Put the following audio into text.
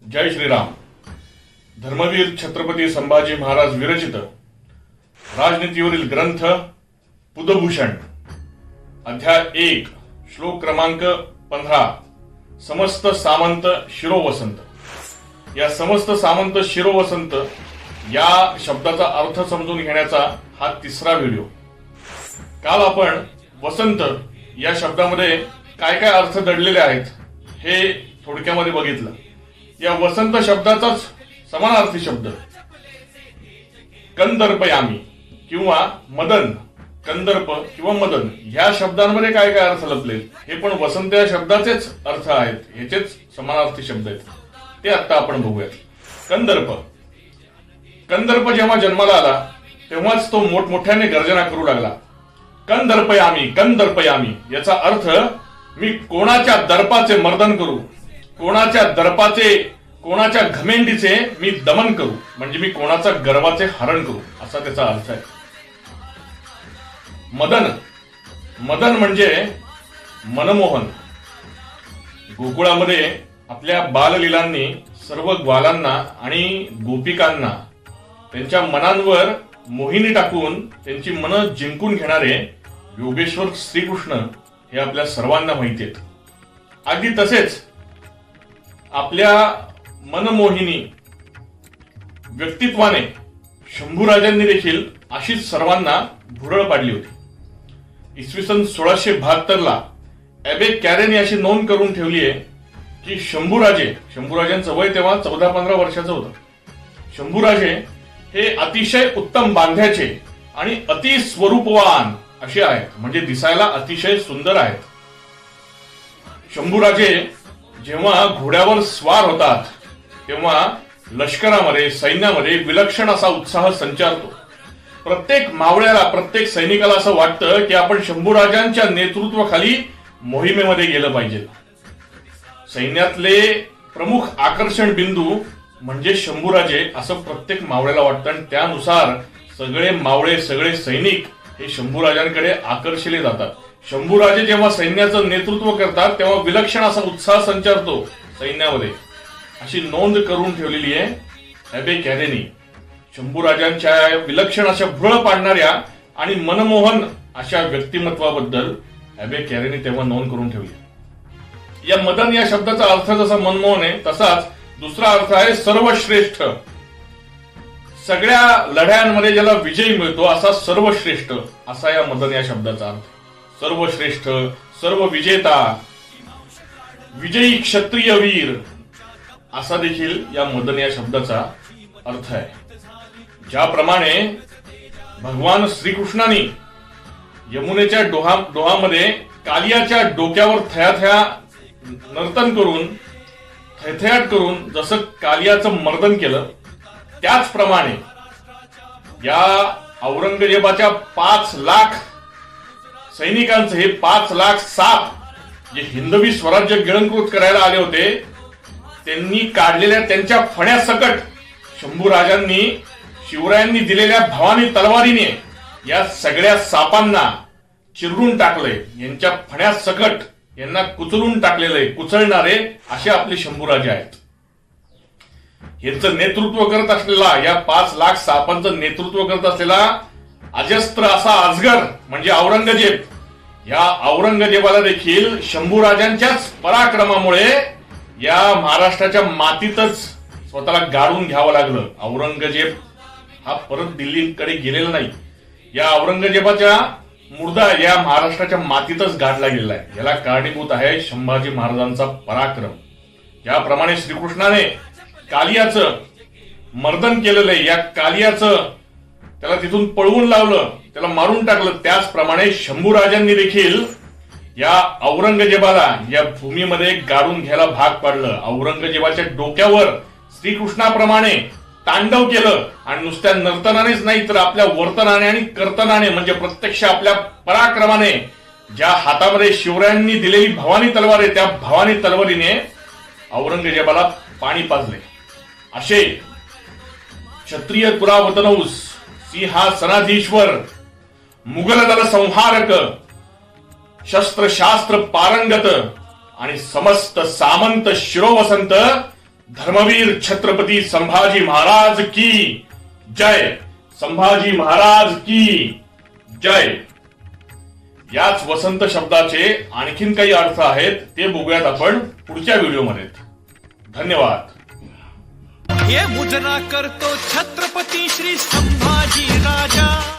जय श्रीराम. धर्मवीर छत्रपती संभाजी महाराज विरचित राजनीतीवरील ग्रंथ पुदभूषण, अध्याय 1, श्लोक क्रमांक 15. समस्त सामंत शिरोवसंत. या समस्त सामंत शिरोवसंत या शब्दाचा अर्थ समजून घेण्याचा हा तिसरा व्हिडिओ. काल आपण वसंत या शब्दामध्ये काय काय अर्थ दडलेले आहेत हे थोडक्यामध्ये बघितलं. या वसंत शब्दाचाच समानार्थी शब्द कंदर्पयामी किंवा मदन, कंदर्प किंवा मदन ह्या शब्दांमध्ये काय काय अर्थ लपले हे पण वसंत या शब्दाचेच अर्थ आहेत, ह्याचेच समानार्थी शब्द आहेत. ते आता आपण बघूयात. कंदर्प. कंदर्प जेव्हा जन्माला आला तेव्हाच तो मोठमोठ्याने गर्जना करू लागला. कंदर्पयामी, कंदर्पयामी याचा अर्थ मी कोणाच्या दर्पाचे मर्दन करू, कोणाच्या दर्पाचे, कोणाच्या घमेंडीचे मी दमन करू, म्हणजे मी कोणाचा गर्वाचे हरण करू, असा त्याचा अर्थ आहे. मदन. मदन म्हणजे मनमोहन. गोकुळामध्ये आपल्या बाललीलांनी सर्व ग्वालांना आणि गोपिकांना त्यांच्या मनांवर मोहिनी टाकून त्यांची मनं जिंकून घेणारे योगेश्वर श्रीकृष्ण हे आपल्या सर्वांना माहिती आहेत. अगदी तसेच आपल्या मनमोहिनी व्यक्तित्वाने शंभूराजांनी देखील अशीच सर्वांना भुरळ पाडली होती. इसवी सन 1672 एबे कॅरेने अशी नोंद करून ठेवली आहे की शंभूराजांचं वय तेव्हा 14-15 वर्षाचं होतं. शंभूराजे हे अतिशय उत्तम बांध्याचे आणि अति स्वरूपवान असे आहेत, म्हणजे दिसायला अतिशय सुंदर आहेत. शंभूराजे जेव्हा घोड्यावर स्वार होतात तेव्हा लष्करामध्ये, सैन्यामध्ये विलक्षण असा उत्साह संचारतो. प्रत्येक मावळ्याला, प्रत्येक सैनिकाला असं वाटतं की आपण शंभूराजांच्या नेतृत्वाखाली मोहिमेमध्ये गेलं पाहिजे. सैन्यातले प्रमुख आकर्षण बिंदू म्हणजे शंभूराजे असं प्रत्येक मावळ्याला वाटतं आणि त्यानुसार सगळे मावळे, सगळे सैनिक हे शंभूराजांकडे आकर्षिले जातात. शंभूराजे जेव्हा सैन्याचं नेतृत्व करतात तेव्हा विलक्षण असा उत्साह संचारतो सैन्यामध्ये, अशी नोंद करून ठेवलेली आहे एबे कॅरेनी. शंभूराजांच्या विलक्षण अशा भुरळ पाडणाऱ्या आणि मनमोहन अशा व्यक्तिमत्वाबद्दल एबे कॅरेनी तेव्हा नोंद करून ठेवली. या मदन या शब्दाचा अर्थ जसा मनमोहन आहे तसाच दुसरा अर्थ आहे सर्वश्रेष्ठ. सगळ्या लढ्यांमध्ये ज्याला विजय मिळतो असा सर्वश्रेष्ठ असा या मदन या शब्दाचा अर्थ. सर्वश्रेष्ठ, सर्व विजेता, विजयी क्षत्रिय वीर असा देखील या मदन या शब्दाचा अर्थ आहे. ज्याप्रमाणे भगवान श्रीकृष्णाने यमुनेच्या डोहामध्ये कालियाच्या डोक्यावर थयाथया नर्तन करून, थैथयाट करून जसं कालियाचं मर्दन केलं, त्याचप्रमाणे या औरंगजेबाच्या 5 लाख सैनिकांचं हे 5 लाख साप जे हिंदवी स्वराज्य गिळंकृत करायला आले होते त्यांनी काढलेल्या त्यांच्या फण्यासकट शंभूराजांनी शिवरायांनी दिलेल्या भवानी तलवारीने या सगळ्या सापांना चिरडून टाकले. यांच्या फण्यासकट यांना कुचलून टाकलेले, कुचलणारे असे आपले शंभूराजे आहेत. यांचं नेतृत्व करत असलेला, या 5 लाख सापांचं नेतृत्व करत असलेला अजस्त्र असा अजगर म्हणजे औरंगजेब. या औरंगजेबाला देखील शंभूराजांच्याच पराक्रमामुळे या महाराष्ट्राच्या मातीतच स्वतःला गाडून घ्यावं लागलं. औरंगजेब हा परत दिल्लीकडे गेलेला नाही. या औरंगजेबाच्या मुर्दा या महाराष्ट्राच्या मातीतच गाडला गेलेला आहे. याला कारणीभूत आहे संभाजी महाराजांचा पराक्रम. ज्याप्रमाणे श्रीकृष्णाने कालियाचं मर्दन केलेलं आहे, या कालियाचं त्याला तिथून पळवून लावलं, त्याला मारून टाकलं, त्याचप्रमाणे शंभूराजांनी देखील या औरंगजेबाला या भूमीमध्ये गाडून घ्यायला भाग पाडलं. औरंगजेबाच्या डोक्यावर श्रीकृष्णाप्रमाणे तांडव केलं आणि नुसत्या नर्तनानेच नाही तर आपल्या वर्तनाने आणि कर्तनाने म्हणजे प्रत्यक्ष आपल्या पराक्रमाने ज्या हातामध्ये शिवरायांनी दिलेली भवानी तलवार आहे त्या भवानी तलवारीने औरंगजेबाला पाणी पाजले. असे क्षत्रिय तुरावतनौस सिंहासनाधीश्वर मुघल दल संहारक शस्त्रशास्त्र पारंगत आणि समस्त सामंत शिरोवसंत धर्मवीर छत्रपती संभाजी महाराज की जय. संभाजी महाराज की जय. याच वसंत शब्दाचे आणखीन काही अर्थ आहेत ते बघूयात आपण पुढच्या व्हिडिओमध्ये. धन्यवाद. हे मुजरा करतो छत्रपती श्री संभाजी राजा.